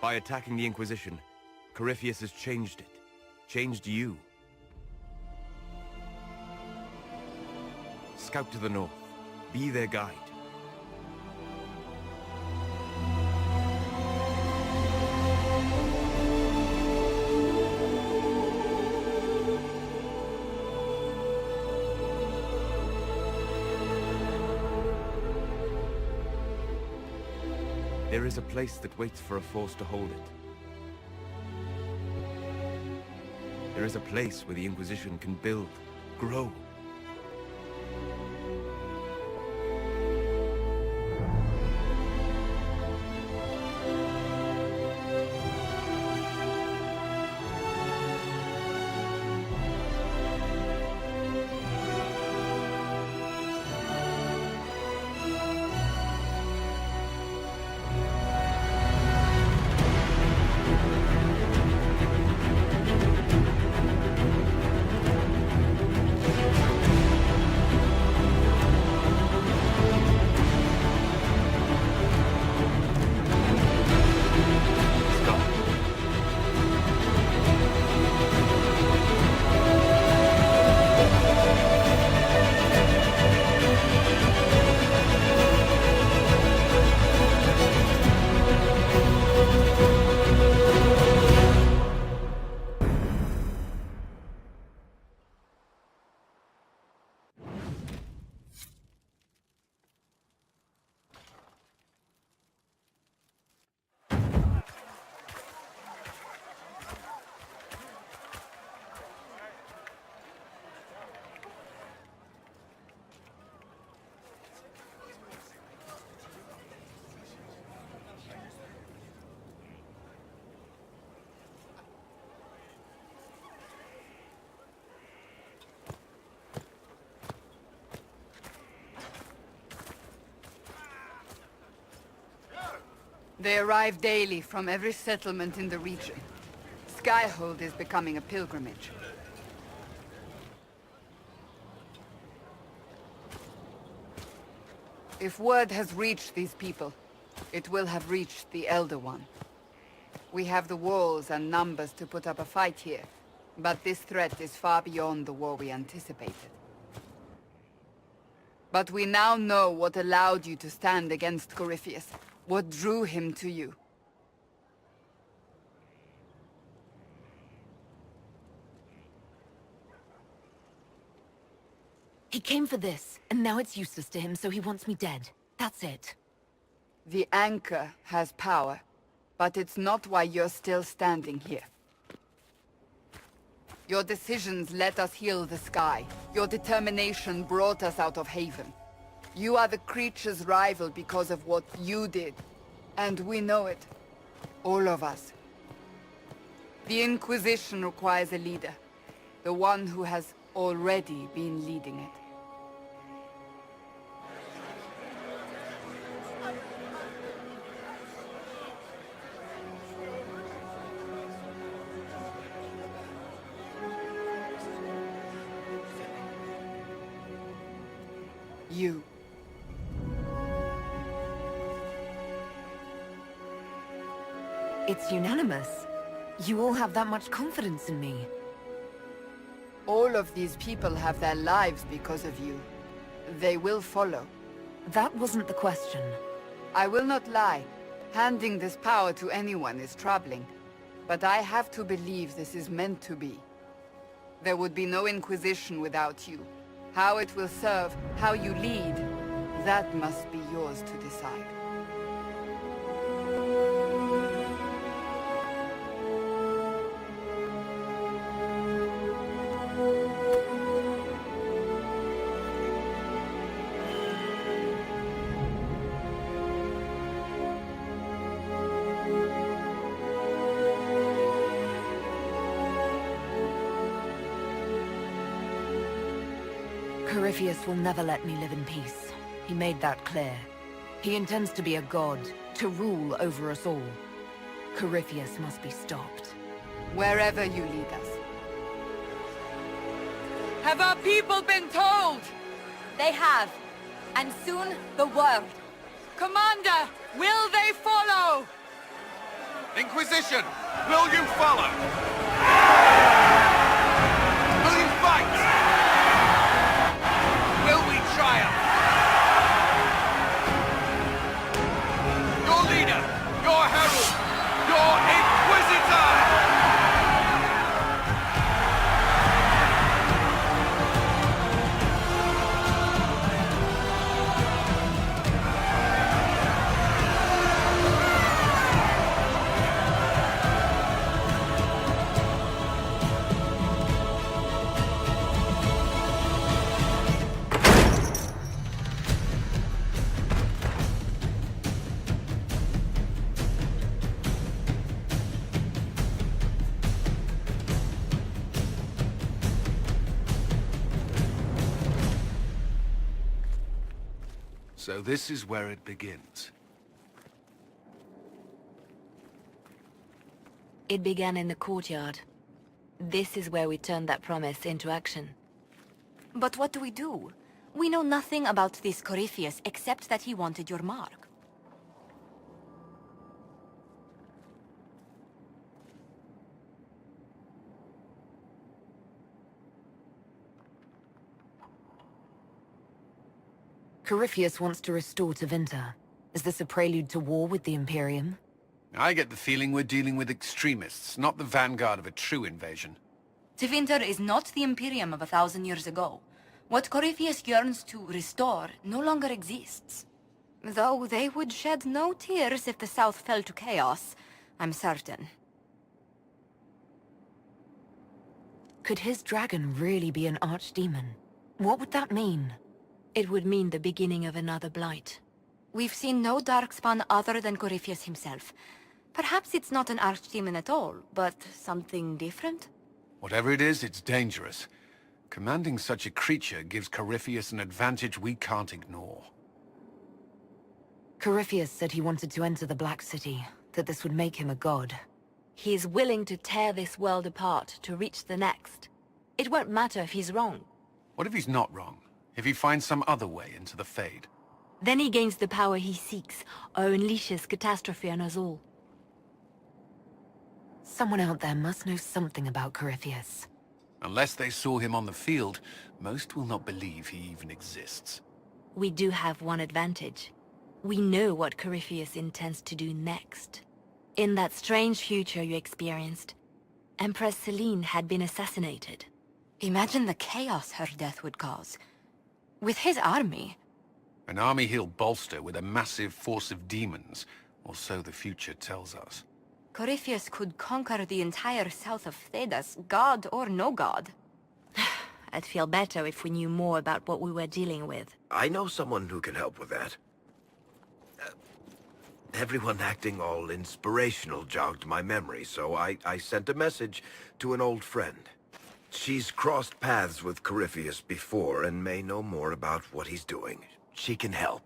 By attacking the Inquisition, Corypheus has changed it. Changed you. Scout to the north. Be their guide. There is a place that waits for a force to hold it. There is a place where the Inquisition can build, grow. They arrive daily from every settlement in the region. Skyhold is becoming a pilgrimage. If word has reached these people, it will have reached the Elder One. We have the walls and numbers to put up a fight here, but this threat is far beyond the war we anticipated. But we now know what allowed you to stand against Corypheus. What drew him to you? He came for this, and now it's useless to him, so he wants me dead. That's it. The Anchor has power, but it's not why you're still standing here. Your decisions let us heal the sky. Your determination brought us out of Haven. You are the creature's rival because of what you did. And we know it. All of us. The Inquisition requires a leader. The one who has already been leading it. You. It's unanimous. You all have that much confidence in me. All of these people have their lives because of you. They will follow. That wasn't the question. I will not lie. Handing this power to anyone is troubling. But I have to believe this is meant to be. There would be no Inquisition without you. How it will serve, how you lead, that must be yours to decide. Corypheus will never let me live in peace. He made that clear. He intends to be a god, to rule over us all. Corypheus must be stopped. Wherever you lead us. Have our people been told? They have. And soon, the world. Commander, will they follow? Inquisition, will you follow? Will you fight? Will we triumph? Your leader, your herald, your Inquisitor! So this is where it begins. It began in the courtyard. This is where we turned that promise into action. But what do we do? We know nothing about this Corypheus except that he wanted your mark. Corypheus wants to restore Tevinter. Is this a prelude to war with the Imperium? I get the feeling we're dealing with extremists, not the vanguard of a true invasion. Tevinter is not the Imperium of 1,000 years ago. What Corypheus yearns to restore no longer exists. Though they would shed no tears if the South fell to chaos, I'm certain. Could his dragon really be an archdemon? What would that mean? It would mean the beginning of another blight. We've seen no darkspawn other than Corypheus himself. Perhaps it's not an archdemon at all, but something different? Whatever it is, it's dangerous. Commanding such a creature gives Corypheus an advantage we can't ignore. Corypheus said he wanted to enter the Black City, that this would make him a god. He is willing to tear this world apart to reach the next. It won't matter if he's wrong. What if he's not wrong? If he finds some other way into the Fade? Then he gains the power he seeks, or unleashes catastrophe on us all. Someone out there must know something about Corypheus. Unless they saw him on the field, most will not believe he even exists. We do have one advantage. We know what Corypheus intends to do next. In that strange future you experienced, Empress Selene had been assassinated. Imagine the chaos her death would cause. With his army. An army he'll bolster with a massive force of demons, or so the future tells us. Corypheus could conquer the entire south of Thedas, god or no god. I'd feel better if we knew more about what we were dealing with. I know someone who can help with that. Everyone acting all inspirational jogged my memory, so I sent a message to an old friend. She's crossed paths with Corypheus before and may know more about what he's doing. She can help.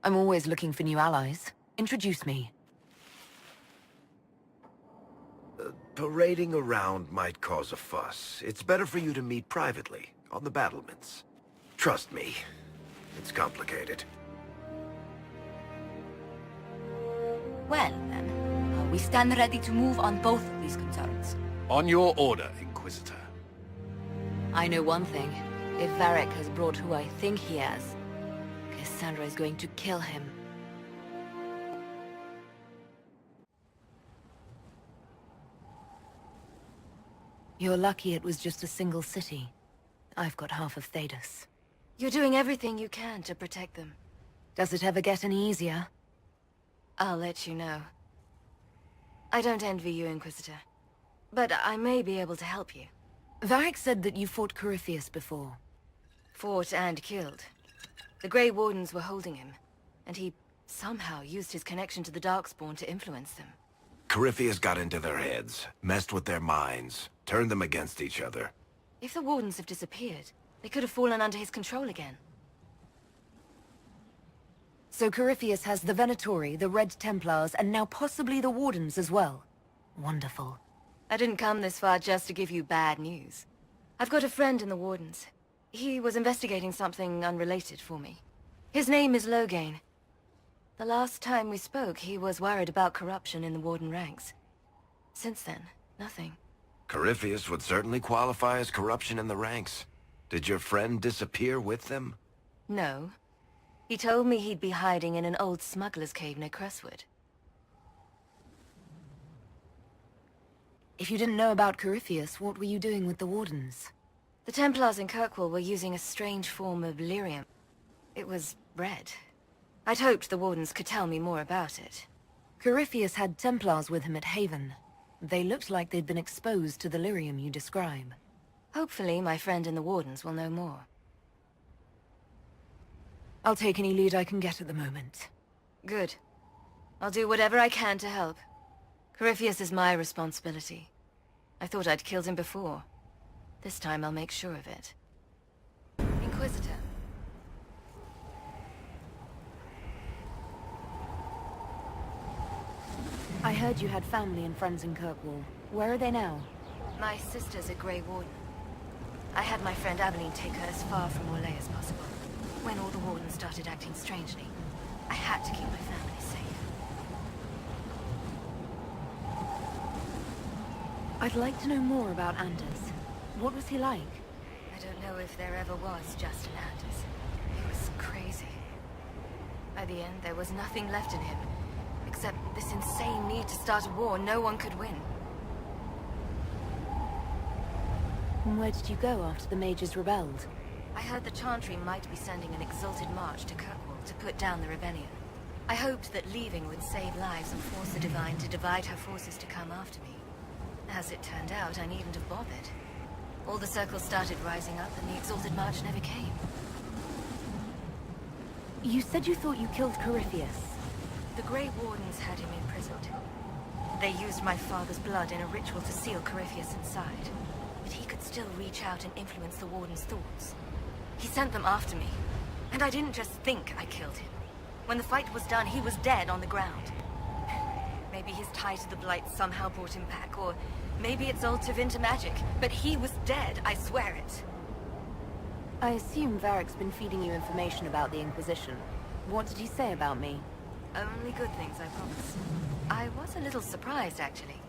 I'm always looking for new allies. Introduce me. Parading around might cause a fuss. It's better for you to meet privately, on the battlements. Trust me, it's complicated. Well, then, we stand ready to move on both of these concerns. On your order, Inquisitor. I know one thing. If Varric has brought who I think he has, Cassandra is going to kill him. You're lucky it was just a single city. I've got half of Thedas. You're doing everything you can to protect them. Does it ever get any easier? I'll let you know. I don't envy you, Inquisitor. But I may be able to help you. Varric said that you fought Corypheus before. Fought and killed. The Grey Wardens were holding him, and he somehow used his connection to the Darkspawn to influence them. Corypheus got into their heads, messed with their minds, turned them against each other. If the Wardens have disappeared, they could have fallen under his control again. So Corypheus has the Venatori, the Red Templars, and now possibly the Wardens as well. Wonderful. I didn't come this far just to give you bad news. I've got a friend in the Wardens. He was investigating something unrelated for me. His name is Loghain. The last time we spoke, he was worried about corruption in the Warden ranks. Since then, nothing. Corypheus would certainly qualify as corruption in the ranks. Did your friend disappear with them? No. He told me he'd be hiding in an old smuggler's cave near Crestwood. If you didn't know about Corypheus, what were you doing with the Wardens? The Templars in Kirkwall were using a strange form of lyrium. It was red. I'd hoped the Wardens could tell me more about it. Corypheus had Templars with him at Haven. They looked like they'd been exposed to the lyrium you describe. Hopefully, my friend in the Wardens will know more. I'll take any lead I can get at the moment. Good. I'll do whatever I can to help. Corypheus is my responsibility. I thought I'd killed him before. This time I'll make sure of it. Inquisitor. I heard you had family and friends in Kirkwall. Where are they now? My sister's a Grey Warden. I had my friend Aveline take her as far from Orlais as possible. When all the Wardens started acting strangely, I had to keep my family safe. I'd like to know more about Anders. What was he like? I don't know if there ever was just an Anders. He was crazy. By the end, there was nothing left in him, except this insane need to start a war no one could win. And where did you go after the mages rebelled? I heard the Chantry might be sending an exalted march to Kirkwall to put down the Rebellion. I hoped that leaving would save lives and force the Divine to divide her forces to come after me. As it turned out, I needn't have bothered. All the circles started rising up, and the exalted march never came. You said you thought you killed Corypheus. The Grey Wardens had him imprisoned. They used my father's blood in a ritual to seal Corypheus inside. But he could still reach out and influence the Warden's thoughts. He sent them after me, and I didn't just think I killed him. When the fight was done, he was dead on the ground. Maybe his tie to the Blight somehow brought him back, or maybe it's all Tevinter magic, but he was dead, I swear it. I assume Varric's been feeding you information about the Inquisition. What did he say about me? Only good things, I promise. I was a little surprised, actually.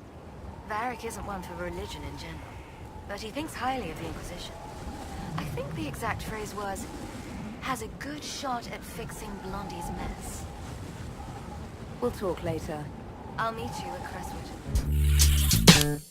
Varric isn't one for religion in general, but he thinks highly of the Inquisition. I think the exact phrase was, has a good shot at fixing Blondie's mess. We'll talk later. I'll meet you at Crestwood.